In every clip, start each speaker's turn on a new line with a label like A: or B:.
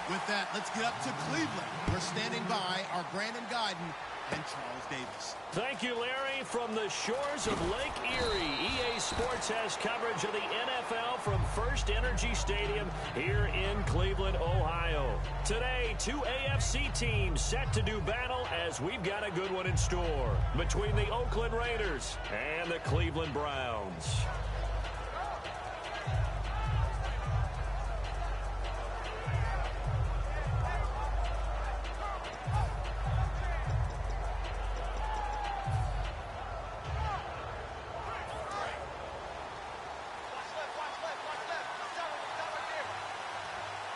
A: With that, let's get up to Cleveland. We're standing by our Brandon Gaudin and Charles Davis.
B: Thank you, Larry. From the shores of Lake Erie, EA Sports has coverage of the NFL from First Energy Stadium here in Cleveland, Ohio. Today, two AFC teams set to do battle as we've got a good one in store between the Oakland Raiders and the Cleveland Browns.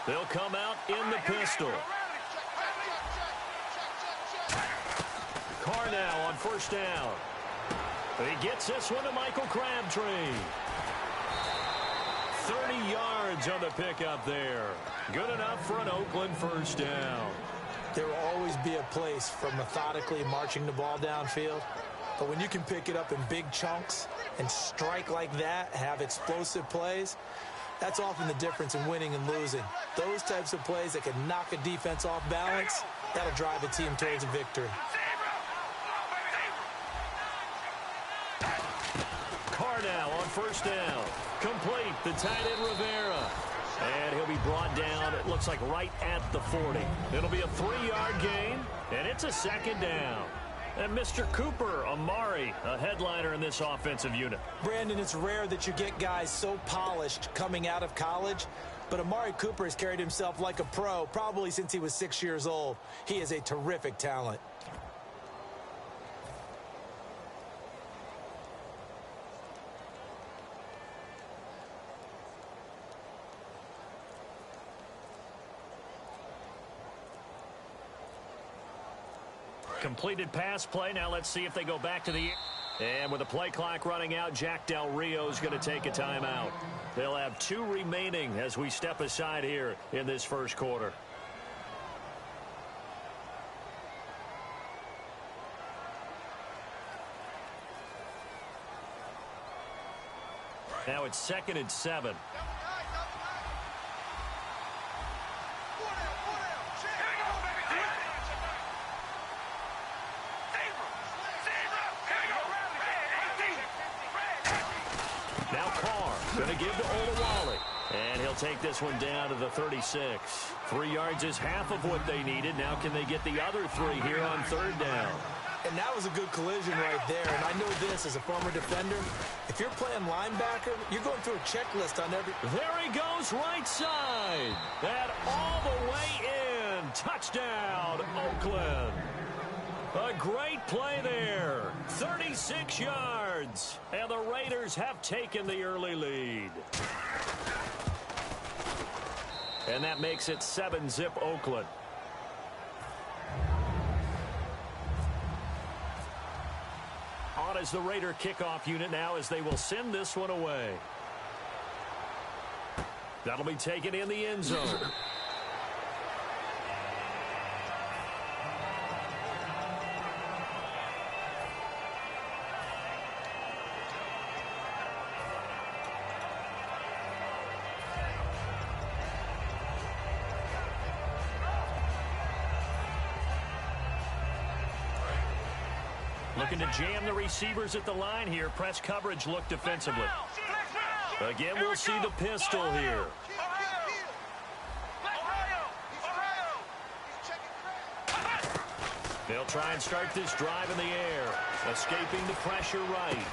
B: They'll come out in the pistol. Carr now on first down. He gets this one to Michael Crabtree. 30 yards on the pickup there. Good enough for an Oakland first down.
C: There will always be a place for methodically marching the ball downfield. But when you can pick it up in big chunks and strike like that, have explosive plays, that's often the difference in winning and losing. Those types of plays that can knock a defense off balance, that'll drive a team towards a victory.
B: Carr now on first down. Complete, the tight end Rivera. And he'll be brought down, it looks like right at the 40. It'll be a 3-yard gain, and it's a second down. And Mr. Cooper Amari, a headliner in this offensive unit.
C: Brandon, it's rare that you get guys so polished coming out of college, but Amari Cooper has carried himself like a pro probably since he was 6 years old. He is a terrific talent.
B: Completed pass play. Now let's see if they go back to the... And with the play clock running out, Jack Del Rio is going to take a timeout. They'll have 2 remaining as we step aside here in this first quarter. Now it's 2nd and 7. Going to give to Olawale. And he'll take this one down to the 36. 3 yards is half of what they needed. Now can they get the other 3 here on 3rd down?
C: And that was a good collision right there. And I know this as a former defender. If you're playing linebacker, you're going through a checklist on every...
B: There he goes, right side. That all the way in. Touchdown, Oakland. A great play there. 36 yards. And the Raiders have taken the early lead. And that makes it 7-zip Oakland. On is the Raider kickoff unit now as they will send this one away. That'll be taken in the end zone. Looking to jam the receivers at the line here. Press coverage look defensively. Again, we'll see the pistol here. They'll try and start this drive in the air. Escaping the pressure right.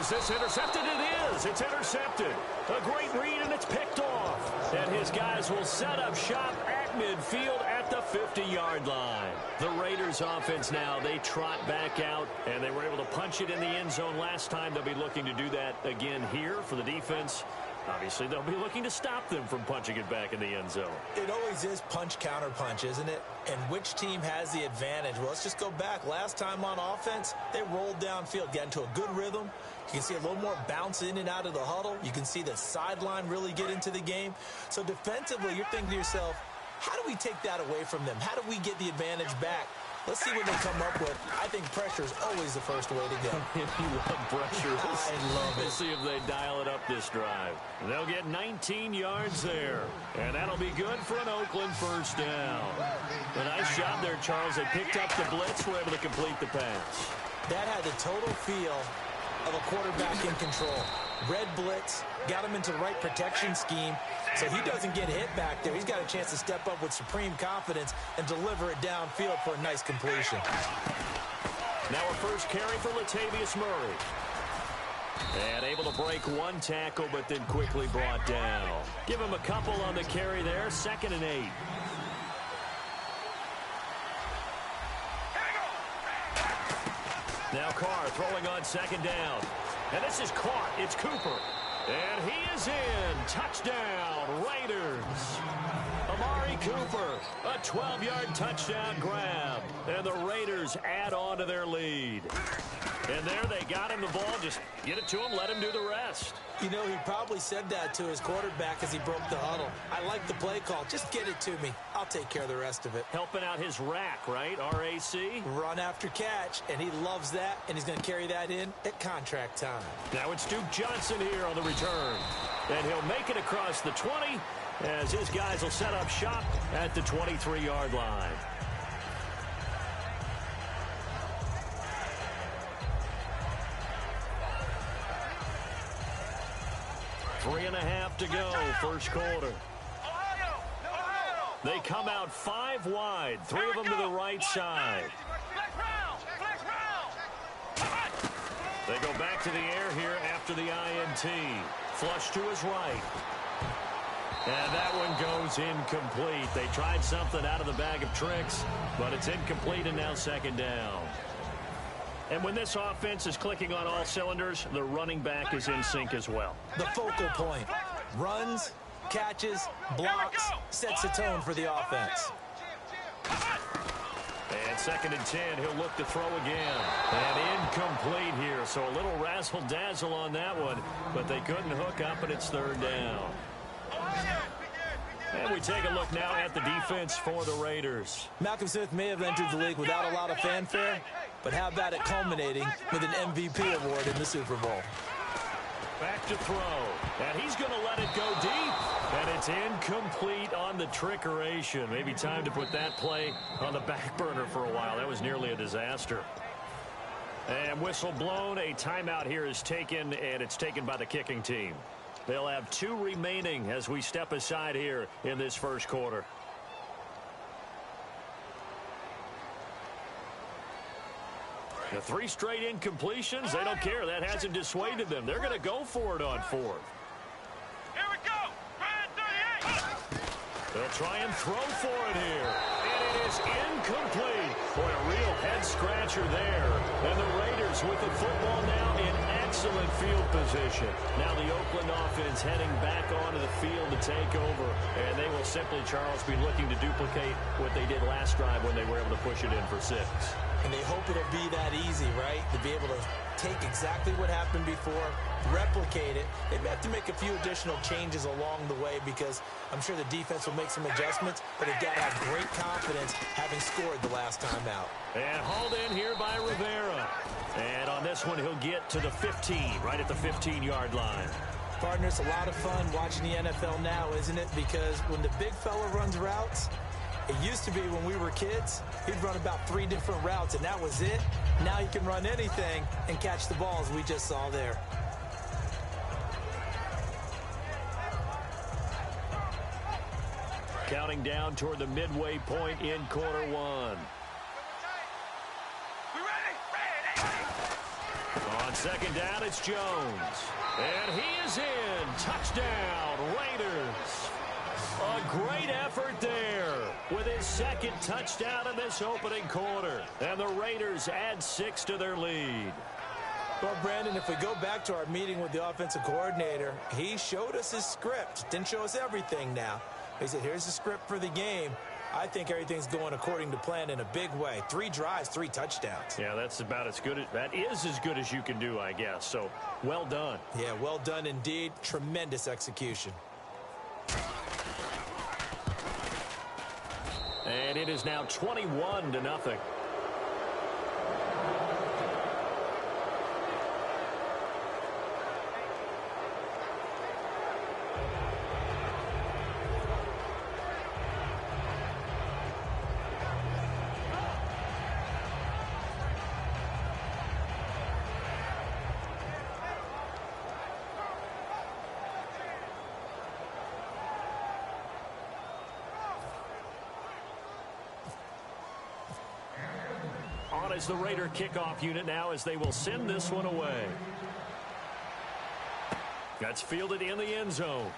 B: Is this intercepted? It is. It's intercepted. A great read, and it's picked off. And his guys will set up shop at midfield at the 50-yard line. The Raiders offense now, they trot back out, and they were able to punch it in the end zone last time. They'll be looking to do that again here for the defense. Obviously, they'll be looking to stop them from punching it back in the end zone.
C: It always is punch-counter-punch, isn't it? And which team has the advantage? Well, let's just go back. Last time on offense, they rolled downfield, got into a good rhythm. You can see a little more bounce in and out of the huddle. You can see the sideline really get into the game. So defensively, you're thinking to yourself, how do we take that away from them? How do we get the advantage back? Let's see what they come up with. I think pressure is always the first way to go.
B: You love pressure.
C: I love it.
B: We'll see if they dial it up this drive. They'll get 19 yards there, and that'll be good for an Oakland first down. A nice job there, Charles. They picked up the blitz, were able to complete the pass.
C: That had the total feel of a quarterback in control. Red blitz, got him into the right protection scheme, so he doesn't get hit back there. He's got a chance to step up with supreme confidence and deliver it downfield for a nice completion.
B: Now a first carry for Latavius Murray. And able to break one tackle, but then quickly brought down. Give him a couple on the carry there, 2nd and 8. Now Carr throwing on 2nd down. And this is caught. It's Cooper. And he is in. Touchdown, Raiders. Amari Cooper, a 12-yard touchdown grab. And the Raiders add on to their lead. And there they got him the ball. Just get it to him, let him do the rest.
C: You know, he probably said that to his quarterback as he broke the huddle. I like the play call. Just get it to me. I'll take care of the rest of it.
B: Helping out his rack, right? RAC.
C: Run after catch, and he loves that, and he's going to carry that in at contract time.
B: Now it's Duke Johnson here on the return. And he'll make it across the 20 as his guys will set up shop at the 23-yard line. Three and a half to go, first quarter. They come out 5 wide, 3 of them to the right side. They go back to the air here after the INT. Flush to his right. And that one goes incomplete. They tried something out of the bag of tricks, but it's incomplete and now 2nd down. And when this offense is clicking on all cylinders, the running back is in sync as well.
C: The focal point. Runs, catches, blocks, sets the tone for the offense.
B: And 2nd and 10, he'll look to throw again. And incomplete here, so a little razzle-dazzle on that one, but they couldn't hook up, and it's 3rd down. And we take a look now at the defense for the Raiders.
C: Malcolm Smith may have entered the league without a lot of fanfare, but how about it culminating with an MVP award in the Super Bowl?
B: Back to throw. And he's going to let it go deep. And it's incomplete on the trickeration. Maybe time to put that play on the back burner for a while. That was nearly a disaster. And whistle blown. A timeout here is taken, and it's taken by the kicking team. They'll have 2 remaining as we step aside here in this first quarter. The 3 straight incompletions, they don't care. That hasn't dissuaded them. They're going to go for it on 4th.
D: Here we go. Ryan 38.
B: They'll try and throw for it here. And it is incomplete. Boy, a real head-scratcher there. And the Raiders with the football now in excellent field position. Now the Oakland offense heading back onto the field to take over. And they will simply, Charles, be looking to duplicate what they did last drive when they were able to push it in for 6.
C: And they hope it'll be that easy, right? To be able to take exactly what happened before, replicate it. They may have to make a few additional changes along the way because I'm sure the defense will make some adjustments, but they've got to have great confidence having scored the last time out.
B: And hauled in here by Rivera. And on this one, he'll get to the 15, right at the 15-yard line.
C: Partner, it's a lot of fun watching the NFL now, isn't it? Because when the big fella runs routes, it used to be when we were kids, he'd run about 3 different routes, and that was it. Now he can run anything and catch the balls we just saw there.
B: Counting down toward the midway point in quarter 1.
D: We ready?
B: On 2nd down, it's Jones. And he is in. Touchdown, Raiders. A great effort there with his 2nd touchdown in this opening quarter. And the Raiders add 6 to their lead.
C: Well, Brandon, if we go back to our meeting with the offensive coordinator, he showed us his script. Didn't show us everything now. He said, here's the script for the game. I think everything's going according to plan in a big way. 3 drives, 3 touchdowns.
B: Yeah, that's about as good. That is as good as you can do, I guess. So, well done.
C: Yeah, well done indeed. Tremendous execution.
B: And it is now 21-0. out as the Raider kickoff unit now as they will send this one away. That's fielded in the end zone.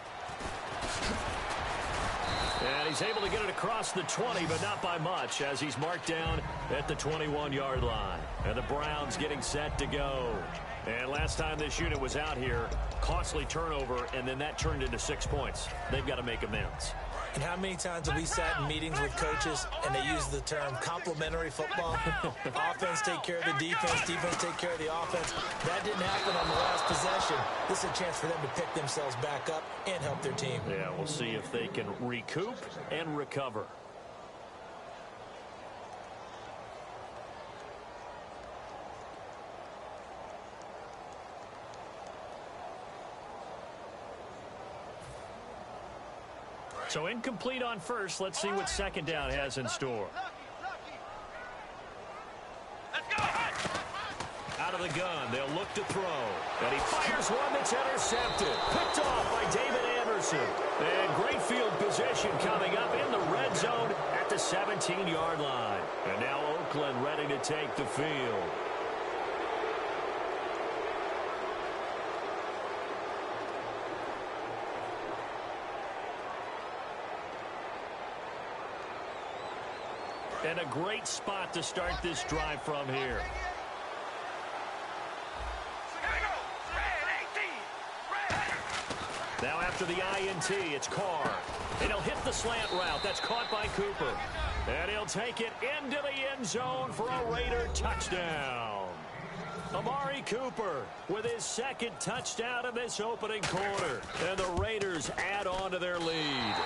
B: And he's able to get it across the 20, but not by much, as he's marked down at the 21-yard line. And the Browns getting set to go. And last time this unit was out here, costly turnover, and then that turned into 6 points. They've got to make amends.
C: And how many times have we sat in meetings with coaches and they use the term complementary football? Offense take care of the defense, defense take care of the offense. That didn't happen on the last possession. This is a chance for them to pick themselves back up and help their team.
B: Yeah, we'll see if they can recoup and recover. So incomplete on first. Let's see what second down has in store.
D: Let's go.
B: Out of the gun, they'll look to throw. And he fires one that's intercepted. Picked off by David Anderson. And great field position coming up in the red zone at the 17-yard line. And now Oakland ready to take the field. And a great spot to start this drive from here.
D: Here we go. Red 18. Red.
B: Now after the INT, it's Carr. And he'll hit the slant route. That's caught by Cooper. And he'll take it into the end zone for a Raider touchdown. Amari Cooper with his second touchdown in this opening quarter. And the Raiders add on to their lead.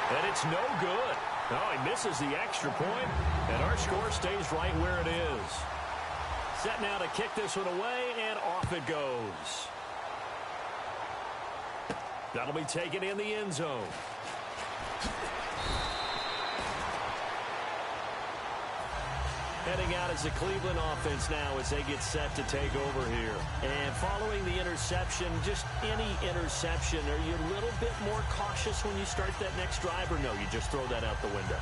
B: And it's no good. Oh, he misses the extra point, and our score stays right where it is. Set now to kick this one away, and off it goes. That'll be taken in the end zone. Heading out as the Cleveland offense now as they get set to take over here. And following the interception, just any interception, are you a little bit more cautious when you start that next drive, or no, you just throw that out the window?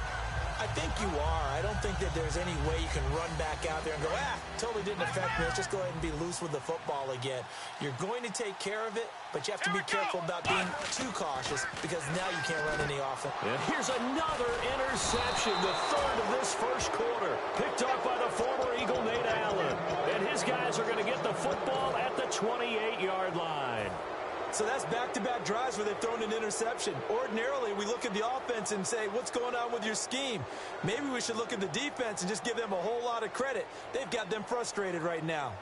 C: I think you are. I don't think that there's any way you can run back out there and go, totally didn't affect me. Let's just go ahead and be loose with the football again. You're going to take care of it, but you have to be careful about being too cautious because now you can't run any offense.
B: And here's another interception, the third of this first quarter. Picked up by the former Eagle, Nate Allen. And his guys are going to get the football at the 28-yard line.
C: So that's back-to-back drives where they've thrown an interception. Ordinarily, we look at the offense and say, what's going on with your scheme? Maybe we should look at the defense and just give them a whole lot of credit. They've got them frustrated right now.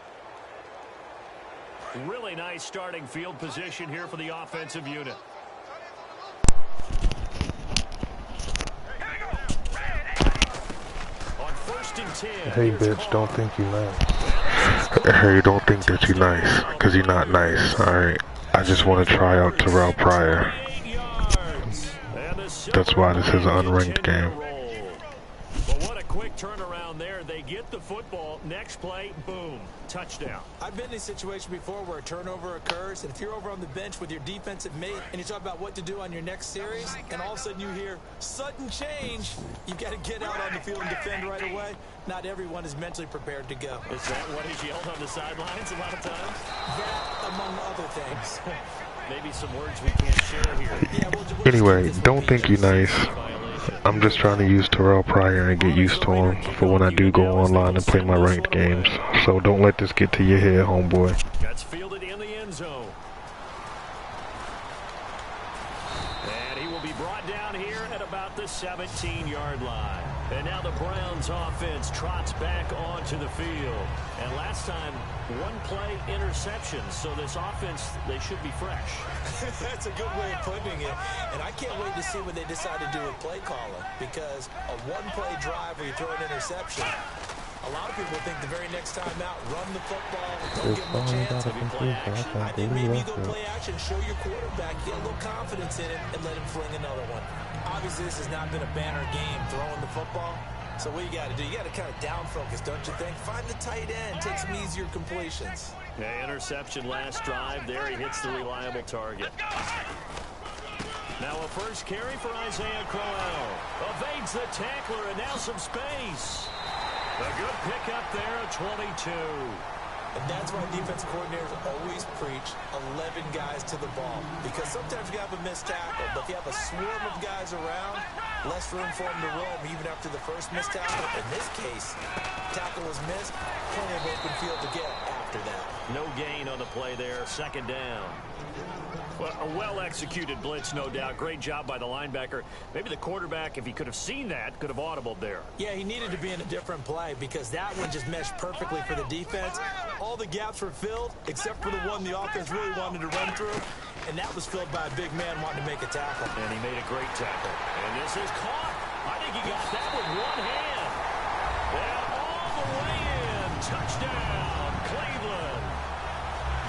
B: Really nice starting field position here for the offensive unit. On 1st and 10.
E: Hey, bitch, don't think you nice. Hey, don't think that you nice, because you're not nice, alright? I just want to try out Terrell Pryor. That's why this is an unranked game.
B: But what a quick turnaround there. They get the football. Next play, boom, touchdown.
C: I've been in a situation before where a turnover occurs, and if you're over on the bench with your defensive mate and you talk about what to do on your next series, and all of a sudden you hear sudden change, you've got to get out on the field and defend right away. Not everyone is mentally prepared to go.
B: Is that what is yelled on the sidelines a lot of times?
C: That, among other things.
B: Maybe some words we can't share here.
C: Yeah, we'll
E: Anyway, don't think you nice. I'm just trying to use Terrell Pryor and get used to him for when I do go online and play my ranked games. So don't let this get to your head, homeboy.
B: That's fielded in the end zone. And he will be brought down here at about the 17-yard line. And now the Browns offense trots back onto the field. And last time, one-play interception. So this offense, they should be fresh.
C: That's a good way of putting it. And I can't wait to see what they decide to do with play calling. Because a one-play drive where you throw an interception, a lot of people think the very next time out, run the football, don't give them a chance. I think maybe you go play action, show your quarterback, get a little confidence in him, and let him fling another one. Obviously, this has not been a banner game throwing the football. So what you got to do, you got to kind of down focus, don't you think? Find the tight end, take some easier completions.
B: Yeah, interception last drive. There he hits the reliable target. Now a first carry for Isaiah Crowell. Evades the tackler and now some space. A good pickup there at 22.
C: And that's why defensive coordinators always preach 11 guys to the ball. Because sometimes you have a missed tackle, but if you have a swarm of guys around, less room for them to roam even after the first missed tackle. In this case, tackle was missed, plenty of open field to get after that.
B: No gain on the play there, second down. Well, a well-executed blitz, no doubt. Great job by the linebacker. Maybe the quarterback, if he could have seen that, could have audibled there.
C: Yeah, he needed to be in a different play because that one just meshed perfectly for the defense. All the gaps were filled except for the one the offense really wanted to run through, and that was filled by a big man wanting to make a tackle.
B: And he made a great tackle. And this is caught. I think he got that with one hand. And all the way in. Touchdown, Cleveland.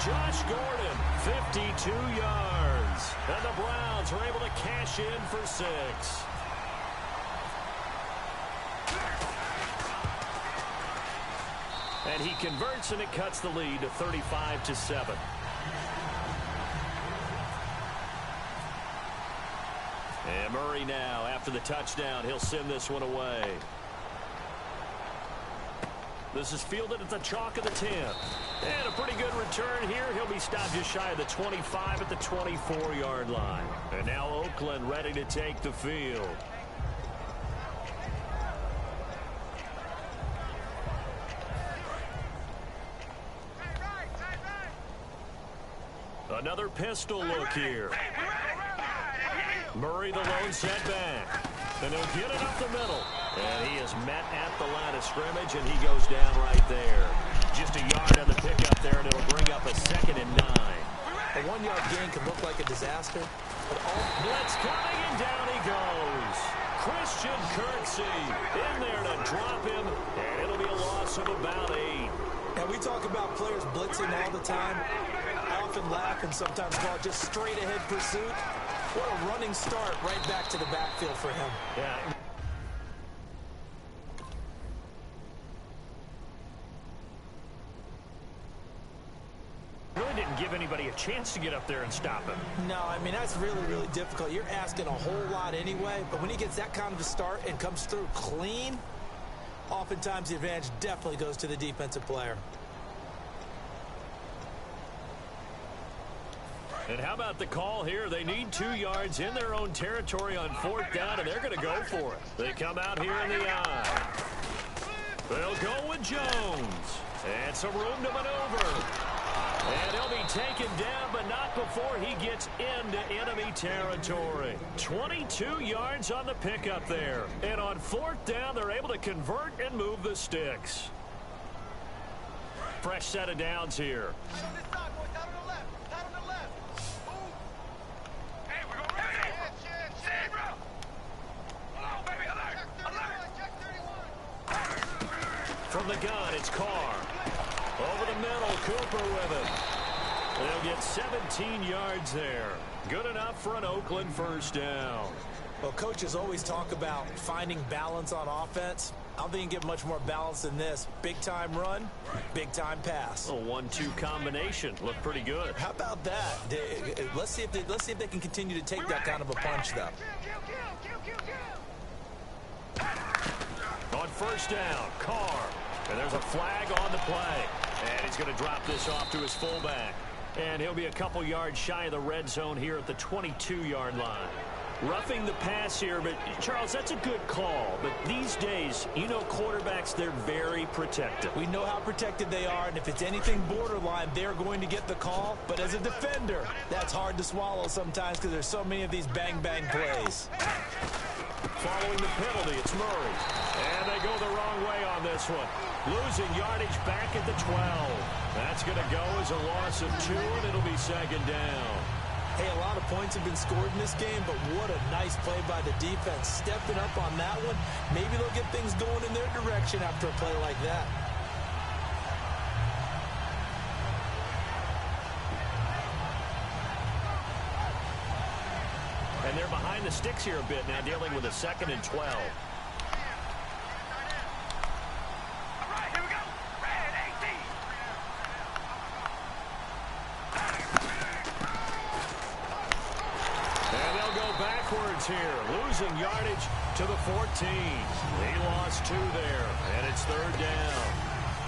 B: Josh Gordon, 52 yards. And the Browns are able to cash in for 6. And he converts, and it cuts the lead to 35-7. And Murray now, after the touchdown, he'll send this one away. This is fielded at the chalk of the 10. And a pretty good return here. He'll be stopped just shy of the 25 at the 24-yard line. And now Oakland ready to take the field. Another pistol look here. Murray the lone setback. And he'll get it up the middle. And he is met at the line of scrimmage, and he goes down right there. Just a yard on the pickup there, and it'll bring up a 2nd and 9.
C: A 1-yard gain can look like a disaster, but all
B: blitz coming, and down he goes. Christian Kirksey in there to drop him, and it'll be a loss of about 8.
C: And we talk about players blitzing all the time. I often laugh and sometimes call it just straight-ahead pursuit. What a running start right back to the backfield for him.
B: Yeah. Really didn't give anybody a chance to get up there and stop him.
C: No, I mean, that's really, really difficult. You're asking a whole lot anyway, but when he gets that kind of a start and comes through clean, oftentimes the advantage definitely goes to the defensive player.
B: And how about the call here? They need 2 yards in their own territory on 4th down, and they're going to go for it. They come out here in the eye. They'll go with Jones. And some room to maneuver. And he'll be taken down, but not before he gets into enemy territory. 22 yards on the pickup there. And on 4th down, they're able to convert and move the sticks. Fresh set of downs here. From the gun, it's Carr. Over the middle, Cooper with it. They'll get 17 yards there. Good enough for an Oakland 1st down.
C: Well, coaches always talk about finding balance on offense. I don't think you can get much more balance than this. Big-time run, big-time pass.
B: A 1-2 combination. Looked pretty good.
C: How about that? Let's see if they can continue to take that kind of a punch, though.
B: On 1st down, Carr. And there's a flag on the play. And he's going to drop this off to his fullback. And he'll be a couple yards shy of the red zone here at the 22-yard line. Roughing the pass here, but Charles, that's a good call. But these days, you know quarterbacks, they're very protective.
C: We know how protected they are, and if it's anything borderline, they're going to get the call. But as a defender, that's hard to swallow sometimes because there's so many of these bang-bang plays.
B: Following the penalty, it's Murray. And they go the wrong way on this one. Losing yardage back at the 12. That's going to go as a loss of 2, and it'll be 2nd down.
C: Hey, a lot of points have been scored in this game, but what a nice play by the defense. Stepping up on that one, maybe they'll get things going in their direction after a play like that.
B: And they're behind the sticks here a bit now, dealing with a 2nd and 12. here, losing yardage to the 14. He lost 2 there, and it's 3rd down.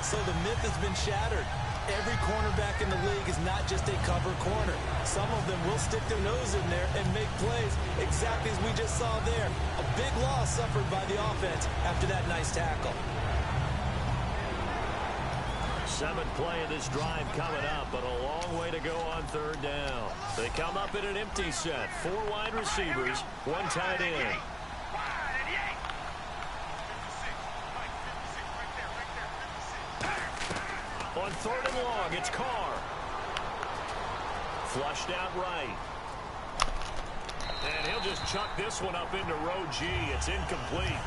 C: So the myth has been shattered. Every cornerback in the league is not just a cover corner. Some of them will stick their nose in there and make plays exactly as we just saw there. A big loss suffered by the offense after that nice tackle.
B: 7th play of this drive coming up, but a long way to go on 3rd down. They come up in an empty set. 4 wide receivers, 1 tight end. On 3rd and long, it's Carr. Flushed out right. And he'll just chuck this one up into row G. It's incomplete.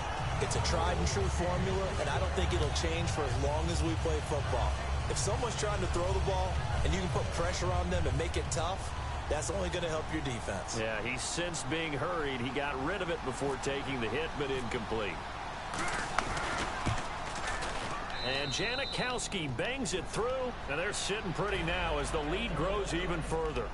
C: It's a tried and true formula, and I don't think it'll change for as long as we play football. If someone's trying to throw the ball and you can put pressure on them and make it tough, that's only going to help your defense.
B: Yeah, he's since being hurried. He got rid of it before taking the hit, but incomplete. And Janikowski bangs it through, and they're sitting pretty now as the lead grows even further.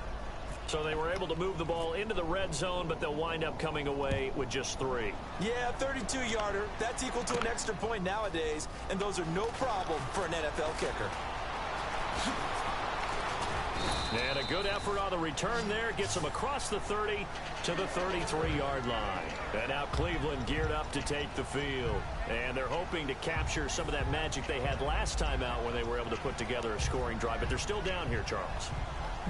B: So they were able to move the ball into the red zone, but they'll wind up coming away with just 3.
C: Yeah, 32-yarder. That's equal to an extra point nowadays, and those are no problem for an NFL kicker.
B: And a good effort on the return there gets them across the 30 to the 33-yard line. And now Cleveland geared up to take the field. And they're hoping to capture some of that magic they had last time out when they were able to put together a scoring drive. But they're still down here, Charles.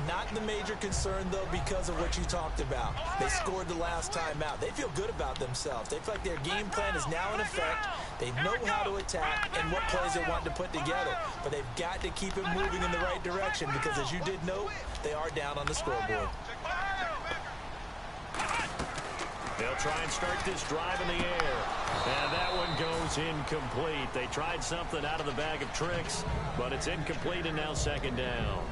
C: Not the major concern, though, because of what you talked about. They scored the last time out. They feel good about themselves. They feel like their game plan is now in effect. They know how to attack and what plays they want to put together. But they've got to keep it moving in the right direction because, as you did note, they are down on the scoreboard.
B: They'll try and start this drive in the air. And that one goes incomplete. They tried something out of the bag of tricks, but it's incomplete and now 2nd down.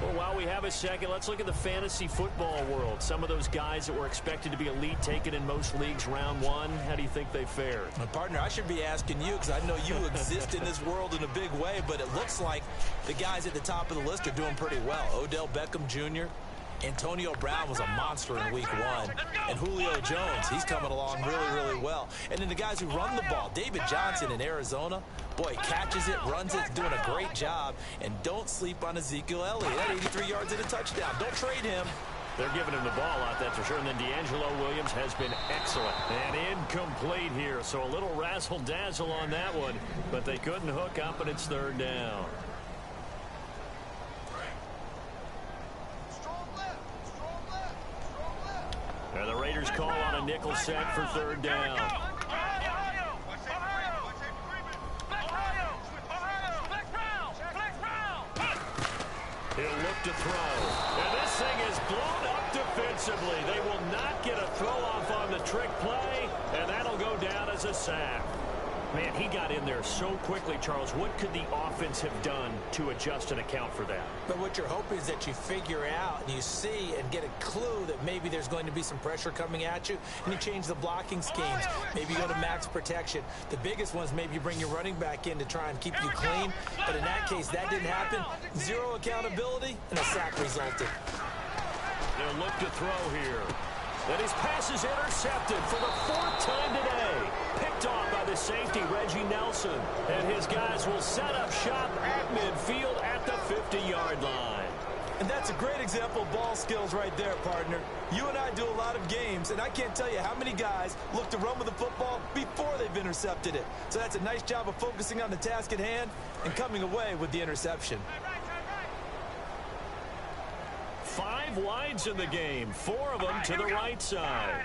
B: Well, while we have a second, let's look at the fantasy football world. Some of those guys that were expected to be elite taken in most leagues round 1. How do you think they fared?
C: My partner, I should be asking you because I know you exist in this world in a big way, but it looks like the guys at the top of the list are doing pretty well. Odell Beckham Jr., Antonio Brown was a monster in week 1. And Julio Jones, he's coming along really, really well. And then the guys who run the ball, David Johnson in Arizona, boy, catches it, runs it, doing a great job. And don't sleep on Ezekiel Elliott. That 83 yards and a touchdown. Don't trade him.
B: They're giving him the ball out, that's for sure. And then D'Angelo Williams has been excellent. And incomplete here. So a little razzle-dazzle on that one. But they couldn't hook up, and it's 3rd down. And the Raiders call on a nickel set for 3rd down. He'll look to throw. And this thing is blown up defensively. They will not get a throw off on the trick play, and that'll go down as a sack. Man, he got in there so quickly, Charles. What could the offense have done to adjust and account for that?
C: But what you're hoping is that you figure out and you see and get a clue that maybe there's going to be some pressure coming at you, and you change the blocking schemes. Maybe you go to max protection. The biggest one is maybe you bring your running back in to try and keep you clean. But in that case, that didn't happen. 0 accountability, and a sack resulted.
B: They'll look to throw here. And his pass is intercepted for the 4th time today. Picked off by the safety, Reggie Nelson. And his guys will set up shop at midfield at the 50-yard line.
C: And that's a great example of ball skills right there, partner. You and I do a lot of games, and I can't tell you how many guys look to run with the football before they've intercepted it. So that's a nice job of focusing on the task at hand and coming away with the interception.
B: 5 wides in the game, 4 of them to the right side.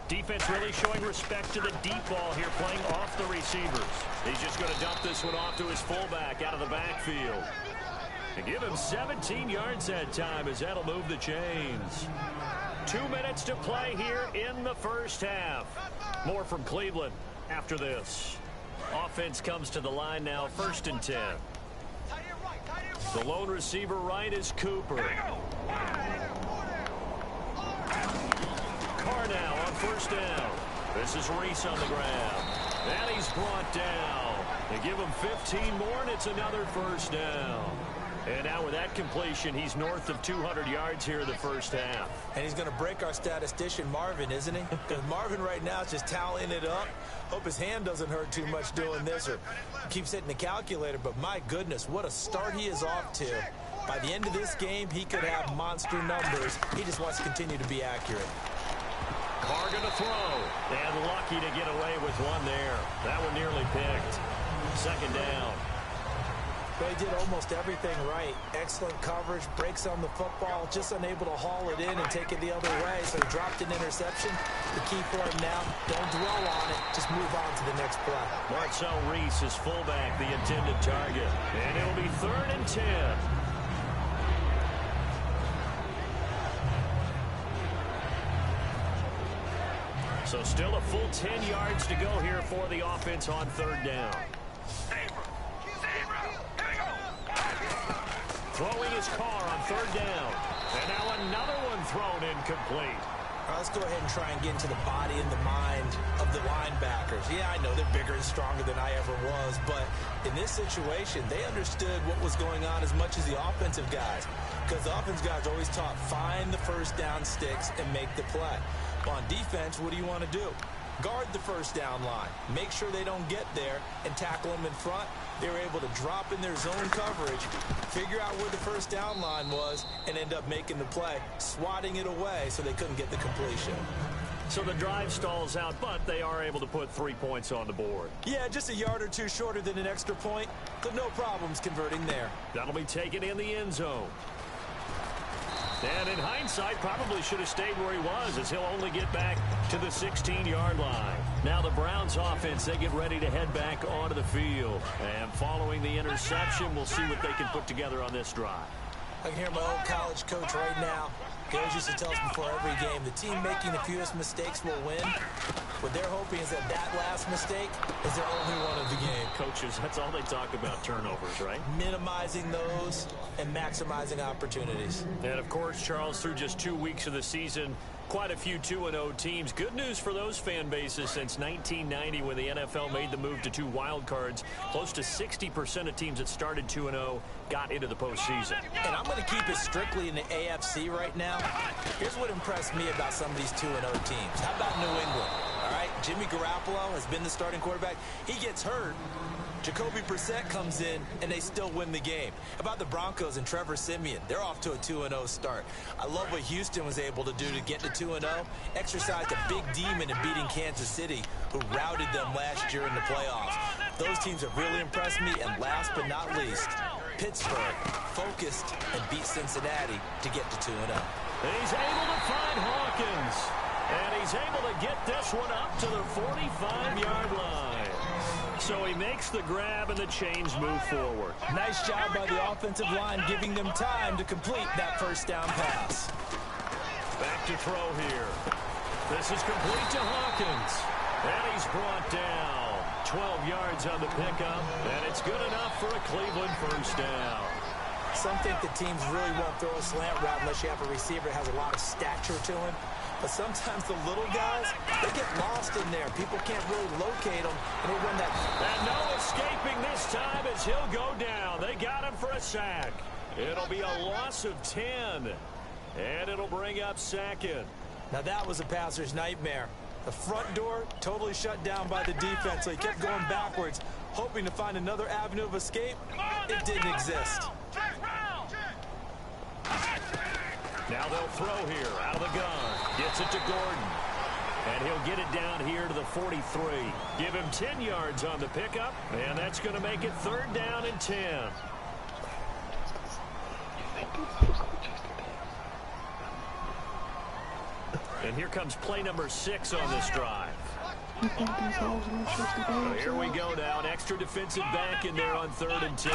B: Defense really showing respect to the deep ball here, playing off the receivers. He's just going to dump this one off to his fullback out of the backfield. And give him 17 yards that time as that'll move the chains. 2 minutes to play here in the first half. More from Cleveland after this. Offense comes to the line now, 1st and 10. The lone receiver right is Cooper. Carr now on 1st down. This is Reese on the ground. And he's brought down. They give him 15 more, and it's another 1st down. And now with that completion, he's north of 200 yards here in the first half.
C: And he's going to break our statistician, Marvin, isn't he? Because Marvin right now is just tallying it up. Hope his hand doesn't hurt too much doing this or keeps hitting the calculator. But my goodness, what a start he is off to. By the end of this game, he could have monster numbers. He just wants to continue to be accurate.
B: Carr going to throw. And lucky to get away with one there. That one nearly picked. Second down.
C: They did almost everything right. Excellent coverage, breaks on the football, just unable to haul it in and take it the other way, so he dropped an interception. The key for him now, don't dwell on it, just move on to the next play.
B: Marcel Reese is fullback, the intended target. And it'll be 3rd and 10. So still a full 10 yards to go here for the offense on 3rd down. Throwing his Carr on 3rd down. And now another one thrown incomplete.
C: All right, let's go ahead and try and get into the body and the mind of the linebackers. Yeah, I know they're bigger and stronger than I ever was, but in this situation, they understood what was going on as much as the offensive guys. Because the offensive guys are always taught, find the first down sticks and make the play. On defense, what do you want to do? Guard the first down line. Make sure they don't get there and tackle them in front. They were able to drop in their zone coverage, figure out where the first down line was, and end up making the play, swatting it away so they couldn't get the completion.
B: So the drive stalls out, but they are able to put 3 points on the board.
C: Yeah, just a yard or two shorter than an extra point, but no problems converting there.
B: That'll be taken in the end zone. And in hindsight, probably should have stayed where he was, as he'll only get back to the 16-yard line. Now the Browns offense, they get ready to head back onto the field. And following the interception, we'll see what they can put together on this drive.
C: I can hear my old college coach right now. He always used to tell us before every game, the team making the fewest mistakes will win. What they're hoping is that that last mistake is their only one of the game.
B: Coaches, that's all they talk about, turnovers, right?
C: Minimizing those and maximizing opportunities.
B: And, of course, Charles, through just 2 weeks of the season, quite a few 2-0 teams. Good news for those fan bases since 1990 when the NFL made the move to 2 wild cards. Close to 60% of teams that started 2-0 got into the postseason.
C: And I'm going to keep it strictly in the AFC right now. Here's what impressed me about some of these 2-0 teams. How about New England? All right, Jimmy Garoppolo has been the starting quarterback. He gets hurt. Jacoby Brissett comes in, and they still win the game. How about the Broncos and Trevor Siemian? They're off to a 2-0 start. I love what Houston was able to do to get to 2-0. Exercised a big demon in beating Kansas City, who routed them last year in the playoffs. Those teams have really impressed me, and last but not least, Pittsburgh focused and beat Cincinnati to get to 2-0.
B: And he's able to find Hawkins. And he's able to get this one up to the 45-yard line. So he makes the grab and the chains move forward.
C: Nice job by the offensive line, giving them time to complete that first down pass.
B: Back to throw here. This is complete to Hawkins. And he's brought down. 12 yards on the pickup. And it's good enough for a Cleveland first down.
C: Some think the teams really won't throw a slant route unless you have a receiver that has a lot of stature to him. But sometimes the little guys, they get lost in there. People can't really locate them, and they run that.
B: And no escaping this time as he'll go down. They got him for a sack. It'll be a loss of 10. And it'll bring up second.
C: Now that was a passer's nightmare. The front door totally shut down by the defense, so he kept going backwards, hoping to find another avenue of escape. It didn't exist.
B: Now they'll throw here out of the gun. Gets it to Gordon. And he'll get it down here to the 43. Give him 10 yards on the pickup. And that's going to make it 3rd down and 10. And here comes play number 6 on this drive. So here we go now. An extra defensive back in there on 3rd and 10.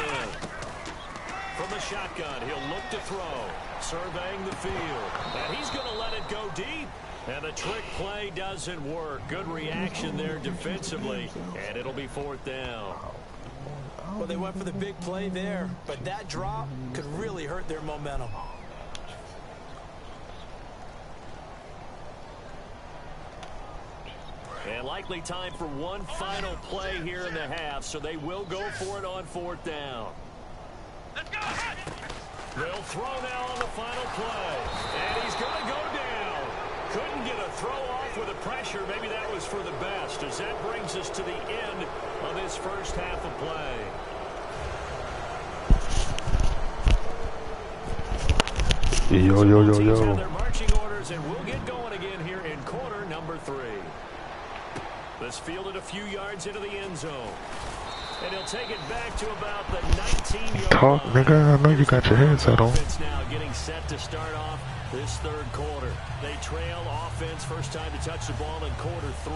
B: From the shotgun, he'll look to throw. Surveying the field. And he's going to let it go deep. And the trick play doesn't work. Good reaction there defensively. And it'll be 4th down.
C: Well, they went for the big play there, but that drop could really hurt their momentum.
B: And likely time for one final play here in the half, so they will go for it on 4th down.
D: Let's go!
B: They'll throw now on the final play. And he's going to go down. Couldn't get a throw off with the pressure. Maybe that was for the best, as that brings us to the end of this first half of play.
E: Yo, yo, yo, yo.
B: Have their marching orders, and we'll get going again here in quarter number 3. This fielded a few yards into the end zone. And he'll take it back to about the 19-yard
E: Talk,
B: line.
E: nigga. I know you got your headset on.
B: Now getting set to start off this third quarter. They trail offense, first time to touch the ball in quarter 3,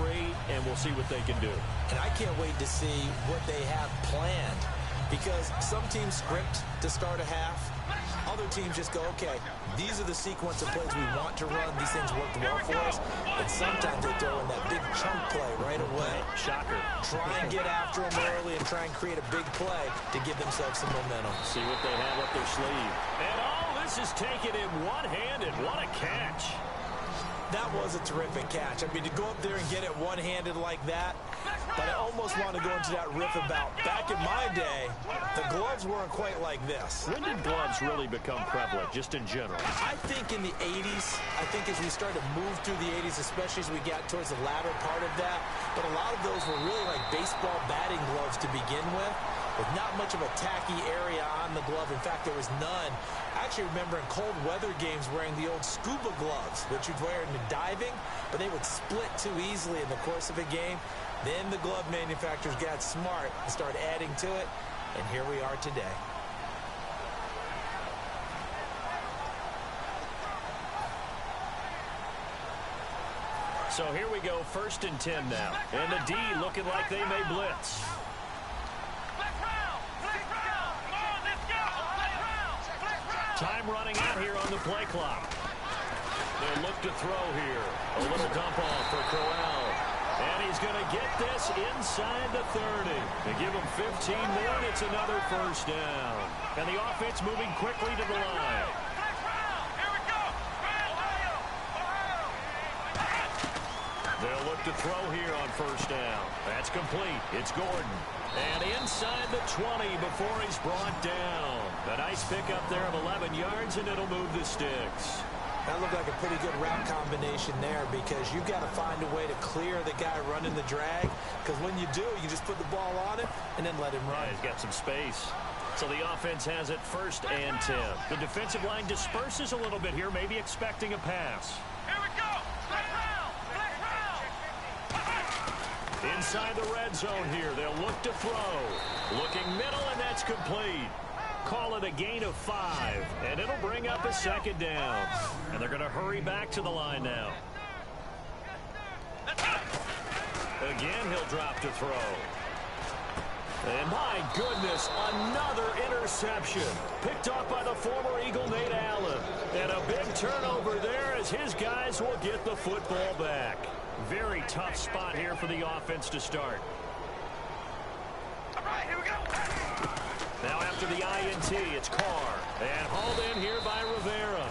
B: and we'll see what they can do.
C: And I can't wait to see what they have planned, because some teams script to start a half. Other teams just go, okay, these are the sequence of plays we want to run. These things worked well for us. And sometimes they throw in that big chunk play right away.
B: Shocker.
C: Try and get after them early and try and create a big play to give themselves some momentum.
B: See what they have up their sleeve. And this is taken in one-handed. What a catch.
C: That was a terrific catch. I mean, to go up there and get it one-handed like that, but I almost want to go into that riff about back in my day, the gloves weren't quite like this.
B: When did gloves really become prevalent, just in general?
C: I think in the 80s, I think as we started to move through the 80s, especially as we got towards the latter part of that, but a lot of those were really like baseball batting gloves to begin with not much of a tacky area on the glove. In fact, there was none. I actually remember in cold weather games wearing the old scuba gloves, which you'd wear in the diving, but they would split too easily in the course of a game. Then the glove manufacturers got smart and started adding to it, and here we are today.
B: So here we go, 1st and 10 now. And the D looking like they may blitz. Time running out here on the play clock. They'll look to throw here. A little dump off for Crowell. And he's going to get this inside the 30. They give him 15 more, and it's another 1st down. And the offense moving quickly to the line. They'll look to throw here on 1st down. That's complete. It's Gordon. And inside the 20 before he's brought down. A nice pickup there of 11 yards, and it'll move the sticks.
C: That looked like a pretty good route combination there, because you've got to find a way to clear the guy running the drag, because when you do, you just put the ball on him and then let him run.
B: Yeah, he's got some space. So the offense has it 1st and 10. The defensive line disperses a little bit here, maybe expecting a pass.
D: Here we go.
B: Inside the red zone here, they'll look to throw. Looking middle, and that's complete. Call it a gain of 5, and it'll bring up a 2nd down. And they're going to hurry back to the line now. Again, he'll drop to throw. And my goodness, another interception. Picked off by the former Eagle, Nate Allen. And a big turnover there as his guys will get the football back. Very tough spot here for the offense to start.
D: All right, here we go.
B: Now after the INT, it's Carr. And hauled in here by Rivera.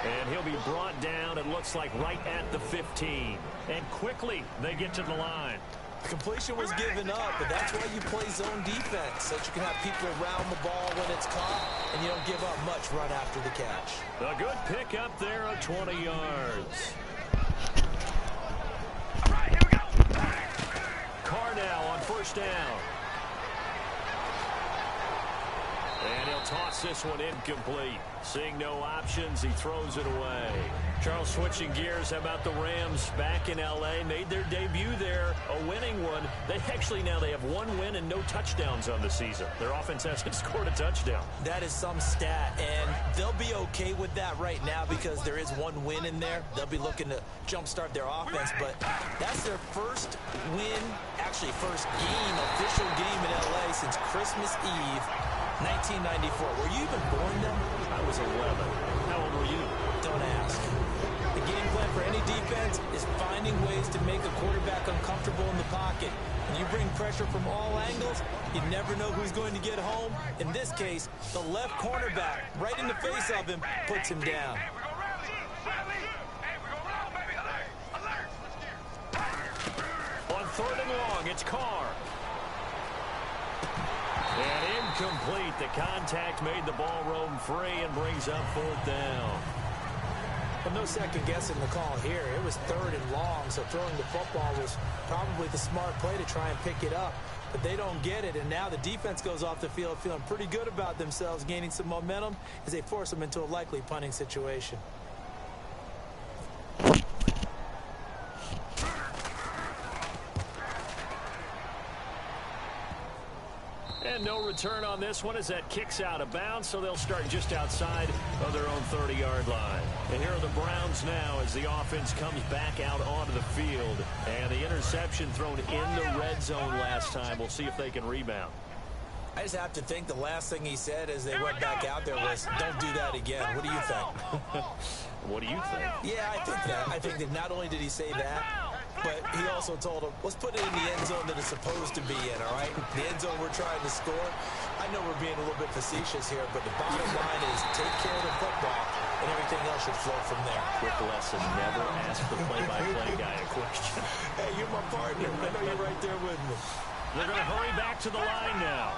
B: And he'll be brought down, it looks like, right at the 15. And quickly, they get to the line.
C: The completion was given up, but that's why you play zone defense, so that you can have people around the ball when it's caught, and you don't give up much run after the catch.
B: A good pick up there of 20 yards.
D: All right, here we go.
B: Carr now on 1st down. And he'll toss this one incomplete. Seeing no options, he throws it away. Charles, switching gears, how about the Rams back in L.A.? Made their debut there, a winning one. They have 1 win and no touchdowns on the season. Their offense hasn't scored a touchdown.
C: That is some stat, and they'll be okay with that right now because there is 1 win in there. They'll be looking to jumpstart their offense, but that's their first win, actually first game, official game in L.A. since Christmas Eve, 1994. Were you even born then?
B: I was 11. How old were you?
C: Don't ask. The game plan for any defense is finding ways to make a quarterback uncomfortable in the pocket. When you bring pressure from all angles, you never know who's going to get home. In this case, the left cornerback, right in the face of him, puts him down.
D: Hey, we're going to rally. Hey, we're going to roll, baby. Alert.
B: On 3rd and long, it's Carr. And in Incomplete. The contact made the ball roam free and brings up 4th down.
C: Well, no second guessing the call here. It was 3rd and long, so throwing the football was probably the smart play to try and pick it up. But they don't get it, and now the defense goes off the field feeling pretty good about themselves, gaining some momentum as they force them into a likely punting situation.
B: And no return on this one as that kicks out of bounds, so they'll start just outside of their own 30-yard line. And here are the Browns now as the offense comes back out onto the field. And the interception thrown in the red zone last time. We'll see if they can rebound.
C: I just have to think the last thing he said as they went back out there was, don't do that again. What do you think?
B: What do you think?
C: Yeah, I think that. I think that not only did he say that, but he also told him, let's put it in the end zone that it's supposed to be in, all right? The end zone we're trying to score. I know we're being a little bit facetious here, but the bottom line is take care of the football, and everything else should flow from there.
B: Quick lesson, never ask the play-by-play guy a question.
C: Hey, you're my partner. I know you're right there with me.
B: They're going to hurry back to the line now.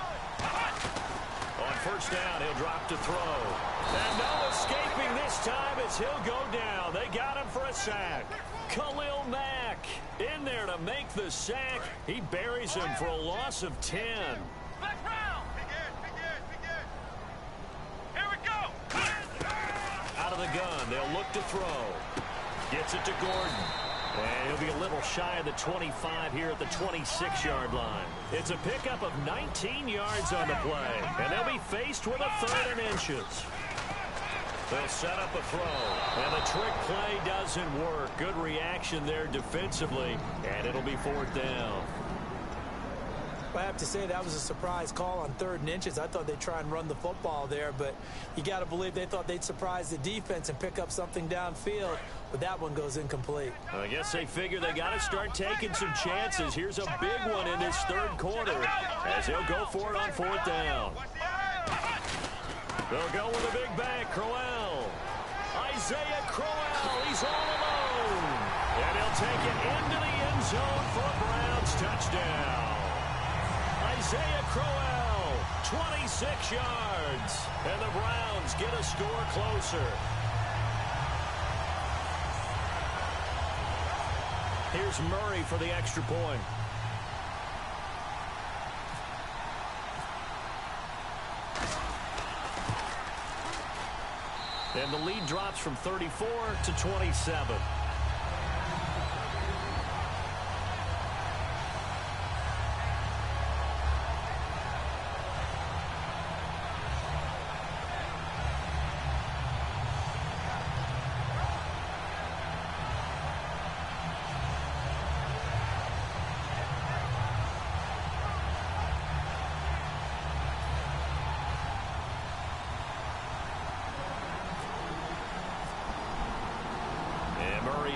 B: On 1st down, he'll drop to throw. And no escaping this time as he'll go down. They got him for a sack. Khalil Mack in there to make the sack. He buries him for a loss of 10.
D: Here we go.
B: Out of the gun, they'll look to throw. Gets it to Gordon. And he'll be a little shy of the 25 here at the 26-yard line. It's a pickup of 19 yards on the play. And they'll be faced with a 3rd and inches. They'll set up a throw. And the trick play doesn't work. Good reaction there defensively. And it'll be 4th down.
C: I have to say that was a surprise call on 3rd and inches. I thought they'd try and run the football there, but you got to believe they thought they'd surprise the defense and pick up something downfield, but that one goes incomplete.
B: I guess they figure they got to start taking some chances. Here's a big one in this 3rd quarter as he'll go for it on 4th down. They'll go with a big back, Crowell. Isaiah Crowell, he's all alone. And he'll take it into the end zone for a Browns touchdown. Isaiah Crowell, 26 yards. And the Browns get a score closer. Here's Murray for the extra point. And the lead drops from 34 to 27.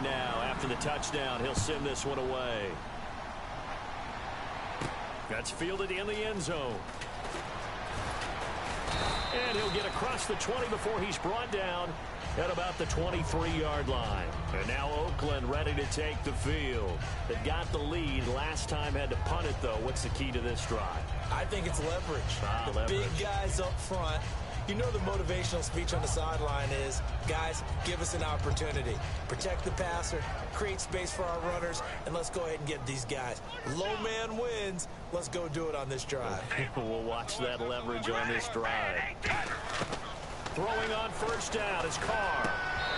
B: Now, after the touchdown, he'll send this one away. That's fielded in the end zone. And he'll get across the 20 before he's brought down at about the 23-yard line. And now Oakland ready to take the field. They got the lead. Last time had to punt it, though. What's the key to this drive?
C: I think it's leverage.
B: Leverage.
C: Big guys up front. You know the motivational speech on the sideline is, guys, give us an opportunity. Protect the passer, create space for our runners, and let's go ahead and get these guys. Low man wins. Let's go do it on this drive.
B: We'll watch that leverage on this drive. Throwing on 1st down is Carr.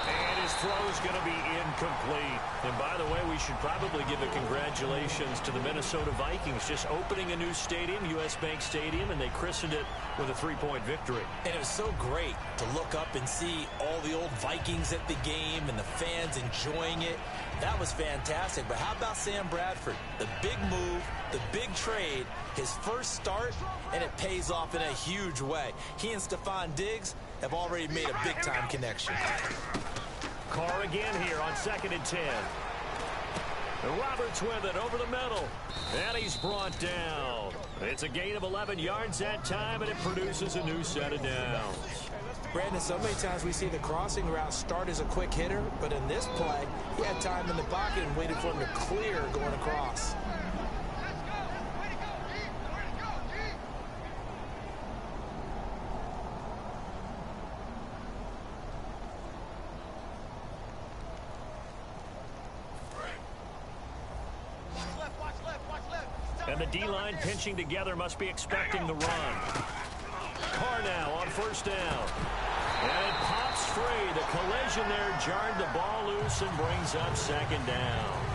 B: And his throw is going to be incomplete. And by the way, we should probably give a congratulations to the Minnesota Vikings just opening a new stadium, US Bank Stadium, and they christened it with a 3-point victory.
C: And it was so great to look up and see all the old Vikings at the game and the fans enjoying it. That was fantastic. But how about Sam Bradford? The big move, the big trade, his first start, and it pays off in a huge way. He and Stephon Diggs have already made a big-time connection.
B: Carr again here on 2nd and 10. And Roberts with it over the middle. And he's brought down. It's a gain of 11 yards that time, and it produces a new set of downs.
C: Brandon, so many times we see the crossing route start as a quick hitter, but in this play, he had time in the pocket and waited for him to clear going across.
B: the D-line pinching together must be expecting the run. Carr now on first down. And it pops free. The collision there jarred the ball loose and brings up second down.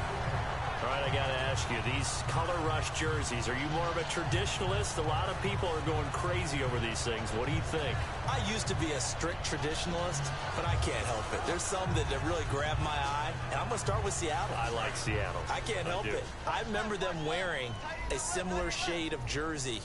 B: All right, I got to ask you, these color rush jerseys, are you more of a traditionalist? A lot of people are going crazy over these things. What do you think?
C: I used to be a strict traditionalist, but I can't help it. There's some that really grab my eye, and I'm going to start with Seattle.
B: I like Seattle.
C: I can't help it. I remember them wearing a similar shade of jersey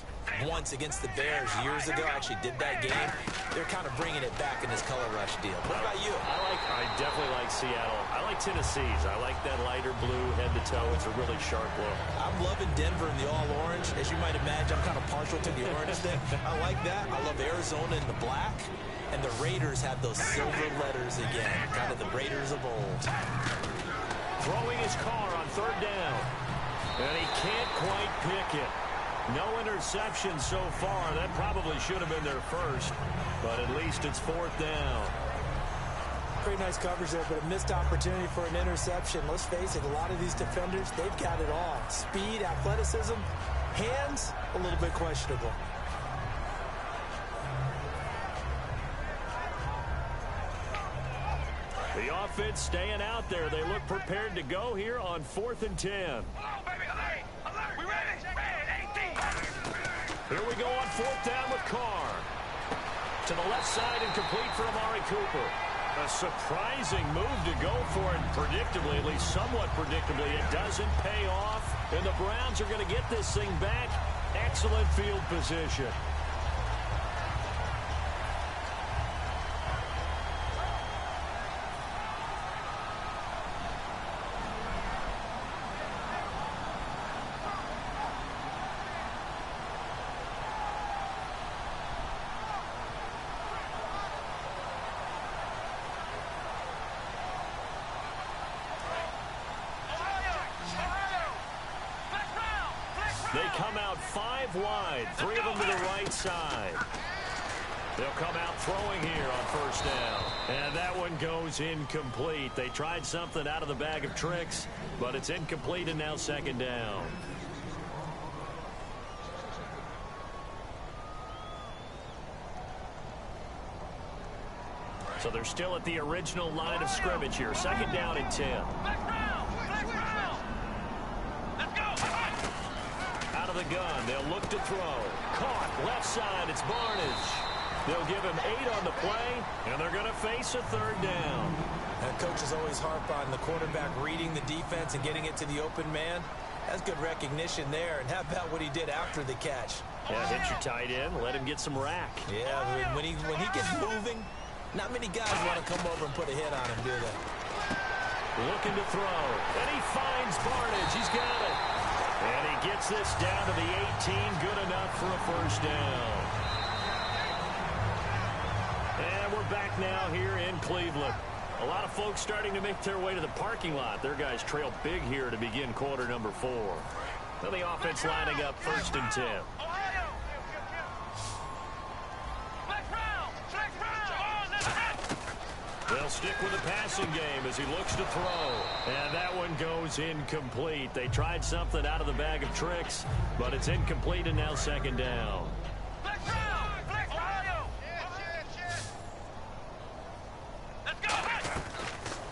C: once against the Bears years ago. I actually did that game. They're kind of bringing it back in this color rush deal. What about you?
B: I definitely like Seattle. I like Tennessee's. I like that lighter blue head to toe. It's a really sharp look.
C: I'm loving Denver in the all-orange. As you might imagine, I'm kind of partial to the orange thing. I like that. I love Arizona in the black. And the Raiders have those silver letters again. Kind of the Raiders of old.
B: Throwing his car on third down. And he can't quite pick it. No interception so far. That probably should have been their first. But at least it's fourth down.
C: Pretty nice coverage there, but a missed opportunity for an interception. Let's face it, a lot of these defenders, they've got it all. Speed, athleticism, hands, a little bit questionable.
B: The offense staying out there. They look prepared to go here on 4th and 10.
D: Oh, baby, alert! Alert! We ready? Red 18.
B: Here we go on 4th down with Carr. To the left side and complete for Amari Cooper. A surprising move to go for it. Predictably, at least somewhat predictably, it doesn't pay off. And the Browns are going to get this thing back. Excellent field position. They come out 5 wide, 3 of them to the right side. They'll come out throwing here on first down. And that one goes incomplete. They tried something out of the bag of tricks, but it's incomplete and now second down. So they're still at the original line of scrimmage here. Second down and 10. Out of the gun, they'll look to throw. Caught, left side, it's Barnidge. They'll give him 8 on the play, and they're going to face a third down.
C: That coaches always harp on the quarterback reading the defense and getting it to the open man. That's good recognition there. And how about what he did after the catch?
B: Yeah, hit your tight end, let him get some rack.
C: Yeah, when he gets moving, not many guys want to come over and put a hit on him, do they?
B: Looking to throw, and he finds Barnidge. He's got it. And he gets this down to the 18, good enough for a first down. And we're back now here in Cleveland. A lot of folks starting to make their way to the parking lot. Their guys trail big here to begin quarter number 4. Now the offense lining up 1st and 10. They'll stick with the passing game as he looks to throw. And that one goes incomplete. They tried something out of the bag of tricks, but it's incomplete and now second down.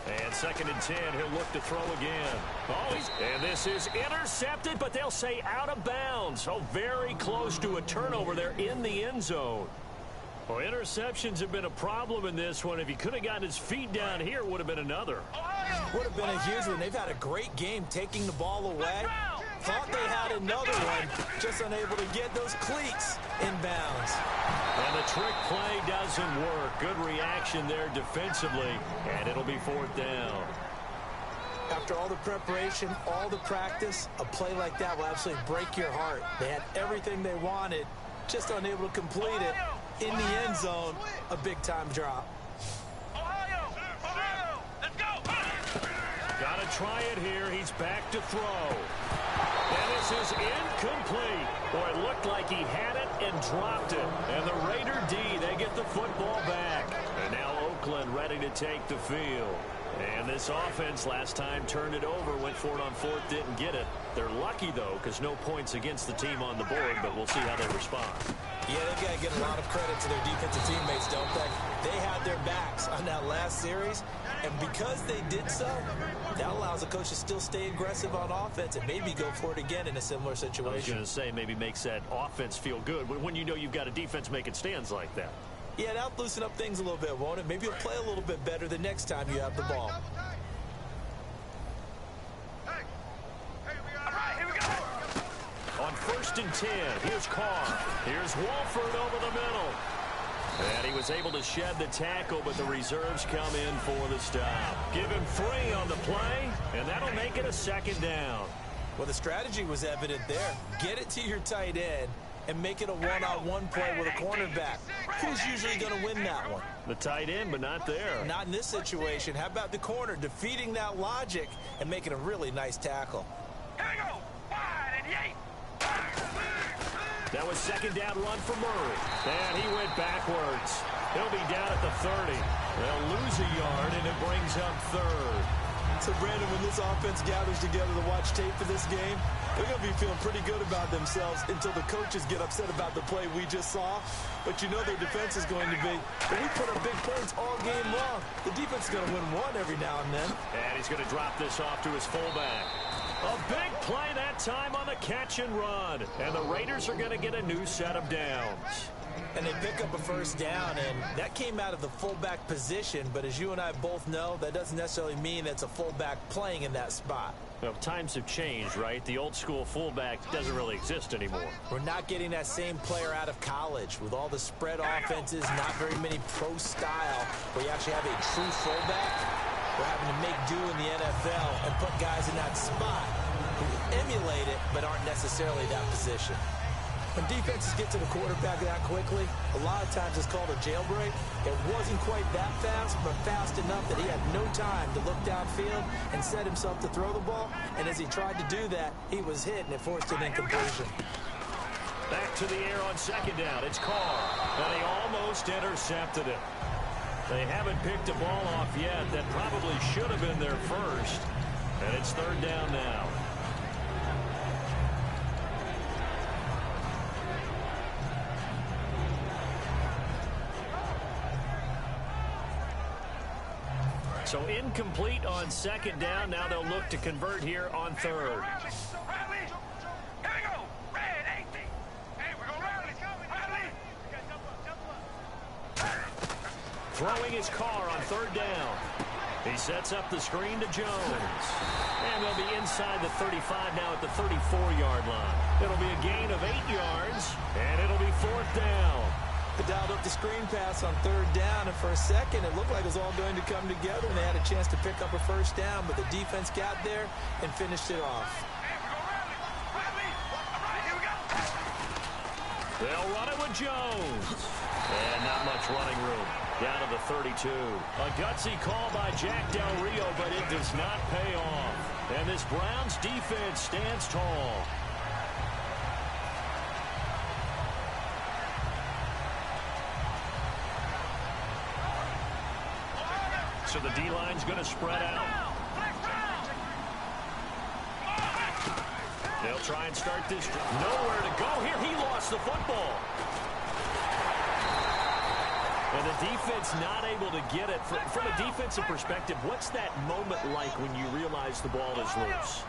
B: And 2nd and 10, he'll look to throw again. And this is intercepted, but they'll say out of bounds. So very close to a turnover there in the end zone. Well, interceptions have been a problem in this one. If he could have gotten his feet down here, it would have been another.
C: Would have been a huge one. They've had a great game taking the ball away. Thought they had another one, just unable to get those cleats in bounds.
B: And the trick play doesn't work. Good reaction there defensively, and it'll be 4th down.
C: After all the preparation, all the practice, a play like that will absolutely break your heart. They had everything they wanted, just unable to complete it. In the end zone, a big-time drop.
B: Gotta try it here. He's back to throw. And this is incomplete. Boy, it looked like he had it and dropped it. And the Raider D, they get the football back. And now Oakland ready to take the field. And this offense last time turned it over, went for it on fourth, didn't get it. They're lucky, though, because no points against the team on the board, but we'll see how they respond.
C: Yeah, they've got to give a lot of credit to their defensive teammates, don't they? They had their backs on that last series, and because they did so, that allows the coach to still stay aggressive on offense and maybe go for it again in a similar situation.
B: I was going to say, maybe makes that offense feel good when you know you've got a defense making stands like that.
C: Yeah, that'll loosen up things a little bit, won't it? Maybe you'll play a little bit better the next time you have the ball.
B: On 1st and 10, here's Carr. Here's Wolford over the middle. And he was able to shed the tackle, but the reserves come in for the stop. Give him 3 on the play, and that'll make it a 2nd down.
C: Well, the strategy was evident there. Get it to your tight end and make it a one-on-one play with a cornerback. Who's usually going to win that one?
B: The tight end, but not there.
C: Not in this situation. How about the corner defeating that logic and making a really nice tackle?
D: Here we go. Wide and yay.
B: That was 2nd down run for Murray. And he went backwards. He'll be down at the 30. They'll lose a yard, and it brings up 3rd.
C: So, Brandon, when this offense gathers together to watch tape for this game, they're going to be feeling pretty good about themselves until the coaches get upset about the play we just saw. But you know their defense is going to be, we put up big points all game long. The defense is going to win one every now and then.
B: And he's going to drop this off to his fullback. A big play that time on the catch and run. And the Raiders are going to get a new set of downs.
C: And they pick up a 1st down, and that came out of the fullback position. But as you and I both know, that doesn't necessarily mean it's a fullback playing in that spot.
B: Well, times have changed, right? The old school fullback doesn't really exist anymore.
C: We're not getting that same player out of college with all the spread offenses, not very many pro style, where you actually have a true fullback. We're having to make do in the NFL and put guys in that spot who emulate it but aren't necessarily that position. When defenses get to the quarterback that quickly, a lot of times it's called a jailbreak. It wasn't quite that fast, but fast enough that he had no time to look downfield and set himself to throw the ball. And as he tried to do that, he was hit, and it forced an incompletion.
B: Back to the air on 2nd down. It's Carr. And he almost intercepted it. They haven't picked a ball off yet. That probably should have been their first. And it's 3rd down now. So incomplete on 2nd down. Now they'll look to convert here on 3rd. Throwing his Carr on 3rd down. He sets up the screen to Jones. And they'll be inside the 35 now at the 34-yard line. It'll be a gain of 8 yards, and it'll be 4th down.
C: They dialed up the screen pass on 3rd down, and for a second it looked like it was all going to come together, and they had a chance to pick up a 1st down, but the defense got there and finished it off.
B: They'll run it with Jones. And not much running room. Down to the 32. A gutsy call by Jack Del Rio, but it does not pay off. And this Browns defense stands tall. So the D-line's going to spread out. They'll try and start this. Nowhere to go here. He lost the football. And the defense not able to get it. From a defensive perspective, what's that moment like when you realize the ball is loose?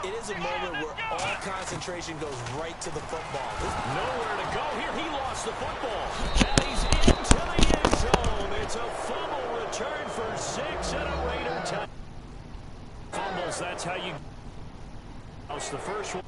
C: It is a moment where all concentration goes right to the football.
B: Nowhere to go here. He lost the football. And he's into the end zone. It's a fumble return for 6 and a Raider touchdown. Fumbles, that's how you... That's the first one.